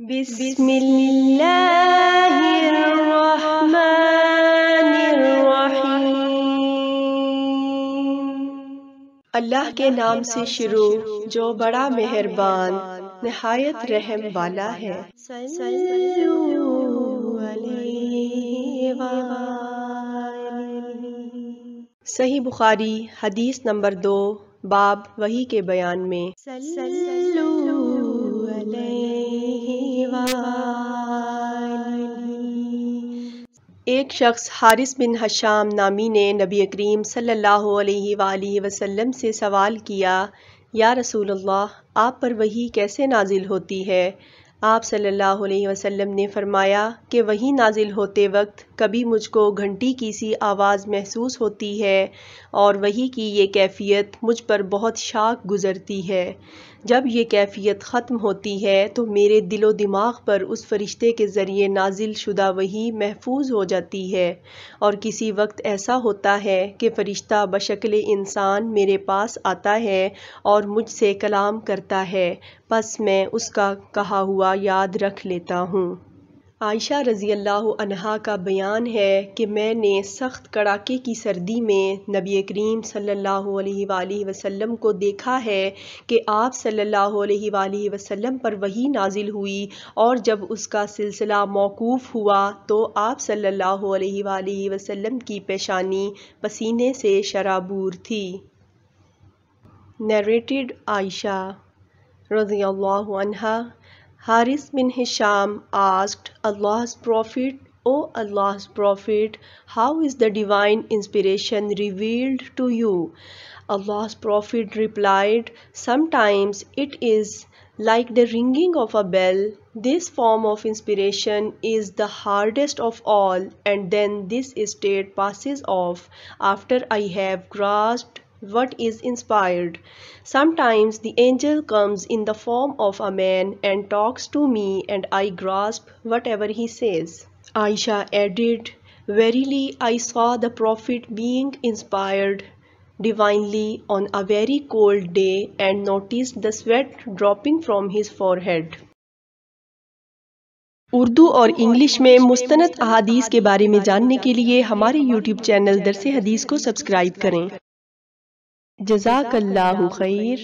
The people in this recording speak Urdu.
بسم اللہ الرحمن الرحیم۔ اللہ کے نام سے شروع جو بڑا مہربان نہایت رحم والا ہے۔ صلو علیہ وآلہ۔ صحیح بخاری حدیث نمبر 2 باب وحی کے بیان میں۔ صلو علیہ وآلہ۔ ایک شخص حارث بن حشام نامی نے نبی کریم صلی اللہ علیہ وآلہ وسلم سے سوال کیا، یا رسول اللہ، آپ پر وحی کیسے نازل ہوتی ہے؟ آپ صلی اللہ علیہ وسلم نے فرمایا کہ وحی نازل ہوتے وقت کبھی مجھ کو گھنٹی کی سی آواز محسوس ہوتی ہے اور وحی کی یہ کیفیت مجھ پر بہت شاک گزرتی ہے۔ جب یہ کیفیت ختم ہوتی ہے تو میرے دل و دماغ پر اس فرشتے کے ذریعے نازل شدہ وحی محفوظ ہو جاتی ہے، اور کسی وقت ایسا ہوتا ہے کہ فرشتہ بشکل انسان میرے پاس آتا ہے اور مجھ سے کلام کرتا ہے، پس میں اس کا کہا ہوا یاد رکھ لیتا ہوں۔ عائشہ رضی اللہ عنہا کا بیان ہے کہ میں نے سخت کڑاکے کی سردی میں نبی کریم صلی اللہ علیہ وآلہ وسلم کو دیکھا ہے کہ آپ صلی اللہ علیہ وآلہ وسلم پر وحی نازل ہوئی، اور جب اس کا سلسلہ موقوف ہوا تو آپ صلی اللہ علیہ وآلہ وسلم کی پیشانی پسینے سے شرابور تھی۔ Narrated عائشہ رضی اللہ عنہا، Haris bin Hisham asked Allah's Prophet, O Allah's Prophet, how is the divine inspiration revealed to you? Allah's Prophet replied, sometimes it is like the ringing of a bell. This form of inspiration is the hardest of all, and then this state passes off after I have grasped what is inspired. Sometimes the angel comes in the form of a man and talks to me, and I grasp whatever he says. Aisha added, verily I saw the Prophet being inspired divinely on a very cold day and noticed the sweat dropping from his forehead. Urdu اور انگلش میں مستند احادیث کے بارے میں جاننے کے لیے ہمارے یوٹیوب چینل درس حدیث کو سبسکرائب کریں۔ جزاک اللہ خیر۔